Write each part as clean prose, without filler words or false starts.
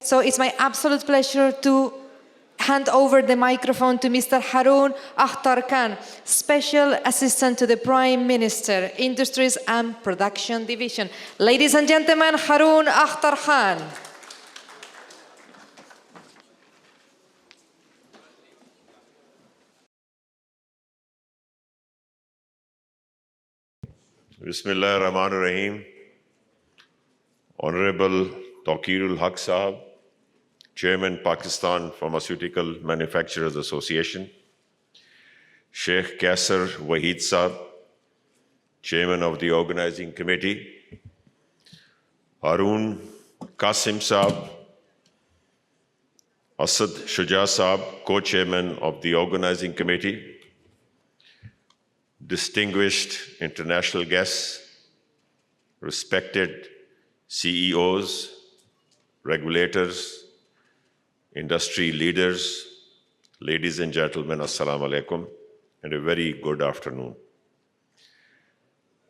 So it's my absolute pleasure to hand over the microphone to Mr. Haroon Akhtar Khan, Special Assistant to the Prime Minister, Industries and Production Division. Ladies and gentlemen, Haroon Akhtar Khan. Bismillah ar-Rahman ar-Rahim. Honorable Tawqirul Haq Sahab, Chairman, Pakistan Pharmaceutical Manufacturers Association, Sheikh Kaisar Waheed Sahab, Chairman of the Organizing Committee, Haroon Qasim Sahab, Asad Shuja Sahab, Co-Chairman of the Organizing Committee, distinguished international guests, respected CEOs, regulators, industry leaders, ladies and gentlemen, Assalamu alaikum, and a very good afternoon.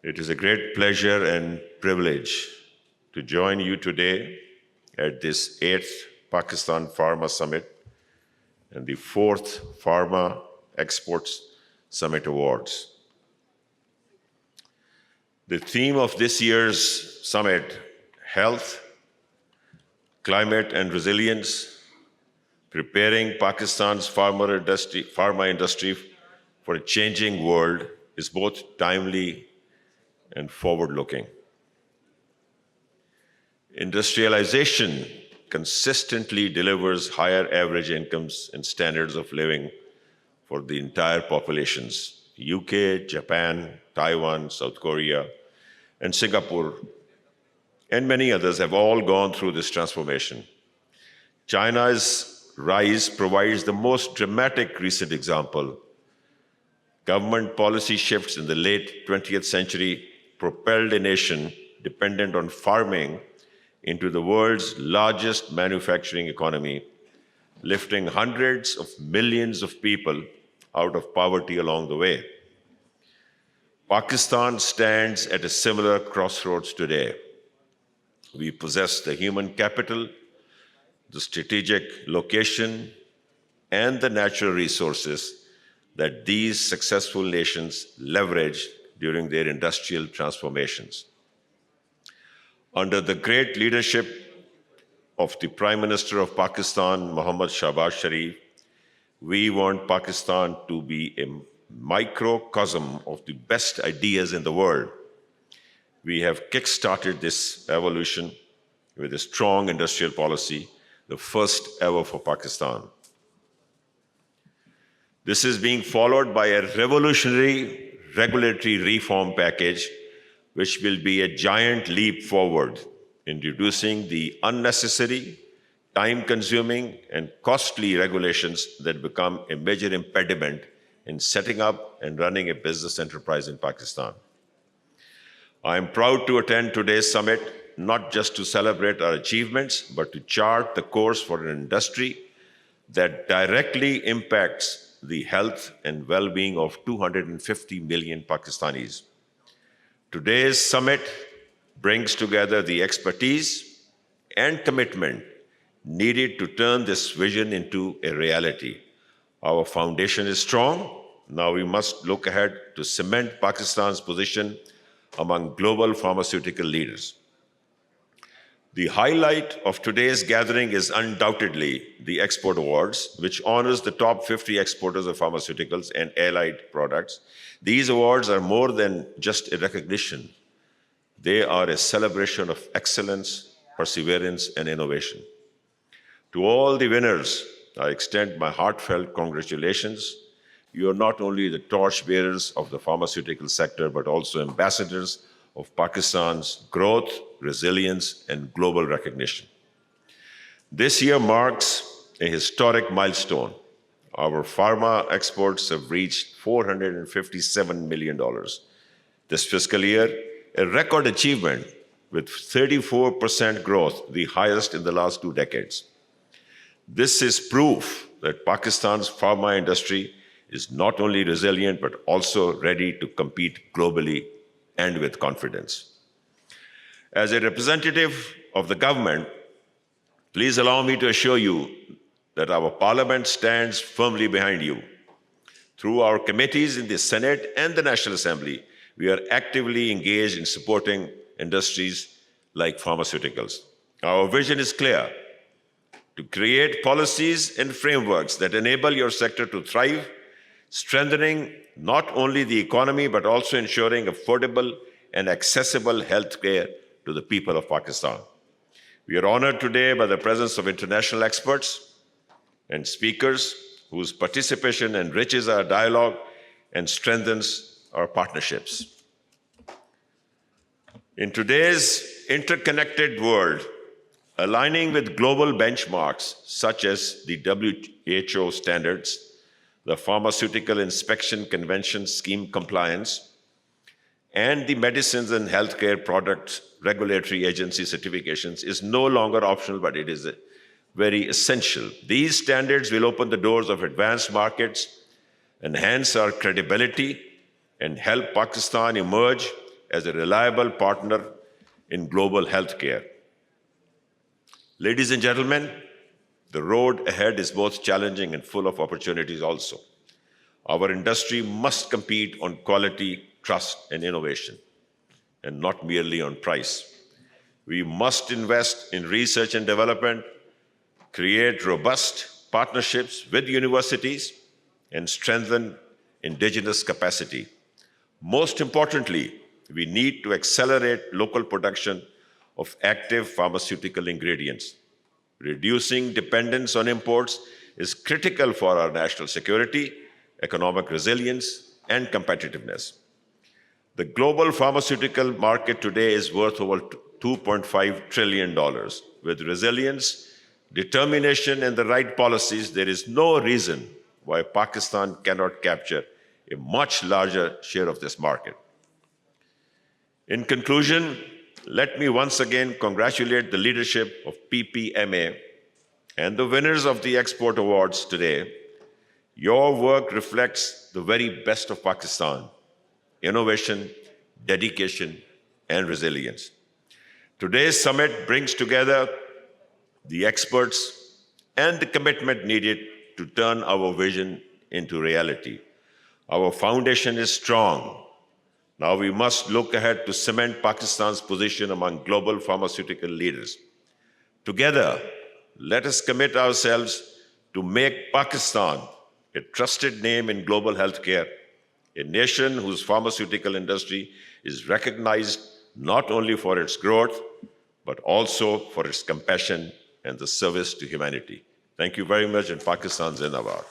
It is a great pleasure and privilege to join you today at this 8th Pakistan Pharma Summit and the 4th Pharma Exports Summit Awards. The theme of this year's summit, Health, Climate and Resilience, Preparing Pakistan's pharma industry for a changing world, is both timely and forward-looking. Industrialization consistently delivers higher average incomes and standards of living for the entire populations. UK, Japan, Taiwan, South Korea, and Singapore, and many others have all gone through this transformation. China's rise provides the most dramatic recent example. Government policy shifts in the late 20th century propelled a nation dependent on farming into the world's largest manufacturing economy, lifting hundreds of millions of people out of poverty along the way. Pakistan stands at a similar crossroads today. We possess the human capital, the strategic location, and the natural resources that these successful nations leveraged during their industrial transformations. Under the great leadership of the Prime Minister of Pakistan, Mohammad Shahbaz Sharif, we want Pakistan to be a microcosm of the best ideas in the world. We have kick-started this evolution with a strong industrial policy, the first ever for Pakistan. This is being followed by a revolutionary regulatory reform package, which will be a giant leap forward in reducing the unnecessary, time-consuming, and costly regulations that become a major impediment in setting up and running a business enterprise in Pakistan. I am proud to attend today's summit, not just to celebrate our achievements, but to chart the course for an industry that directly impacts the health and well-being of 250 million Pakistanis. Today's summit brings together the expertise and commitment needed to turn this vision into a reality. Our foundation is strong. Now we must look ahead to cement Pakistan's position among global pharmaceutical leaders. The highlight of today's gathering is undoubtedly the Export Awards, which honors the top 50 exporters of pharmaceuticals and allied products. These awards are more than just a recognition. They are a celebration of excellence, perseverance, and innovation. To all the winners, I extend my heartfelt congratulations. You are not only the torchbearers of the pharmaceutical sector, but also ambassadors of Pakistan's growth, resilience, and global recognition. This year marks a historic milestone. Our pharma exports have reached $457 million. This fiscal year, a record achievement with 34% growth, the highest in the last 2 decades. This is proof that Pakistan's pharma industry is not only resilient, but also ready to compete globally and with confidence. As a representative of the government, Please allow me to assure you that our Parliament stands firmly behind you. Through our committees in the Senate and the National Assembly, we are actively engaged in supporting industries like pharmaceuticals. Our vision is clear: to create policies and frameworks that enable your sector to thrive, strengthening not only the economy but also ensuring affordable and accessible healthcare to the people of Pakistan. We are honored today by the presence of international experts and speakers whose participation enriches our dialogue and strengthens our partnerships. In today's interconnected world, aligning with global benchmarks such as the WHO standards, the Pharmaceutical Inspection Convention Scheme compliance, and the Medicines and Healthcare Products Regulatory Agency certifications is no longer optional, but it is very essential. These standards will open the doors of advanced markets, enhance our credibility, and help Pakistan emerge as a reliable partner in global healthcare. Ladies and gentlemen, the road ahead is both challenging and full of opportunities also. Our industry must compete on quality, trust, and innovation, and not merely on price. We must invest in research and development, create robust partnerships with universities, and strengthen indigenous capacity. Most importantly, we need to accelerate local production of active pharmaceutical ingredients. Reducing dependence on imports is critical for our national security, economic resilience, and competitiveness. The global pharmaceutical market today is worth over $2.5 trillion. With resilience, determination, and the right policies, there is no reason why Pakistan cannot capture a much larger share of this market. In conclusion, let me once again congratulate the leadership of PPMA and the winners of the export awards today. Your work reflects the very best of Pakistan: innovation, dedication, and resilience. Today's summit brings together the experts and the commitment needed to turn our vision into reality. Our foundation is strong. Now we must look ahead to cement Pakistan's position among global pharmaceutical leaders. Together, let us commit ourselves to make Pakistan a trusted name in global healthcare, a nation whose pharmaceutical industry is recognized not only for its growth, but also for its compassion and the service to humanity. Thank you very much, and Pakistan Zindabad.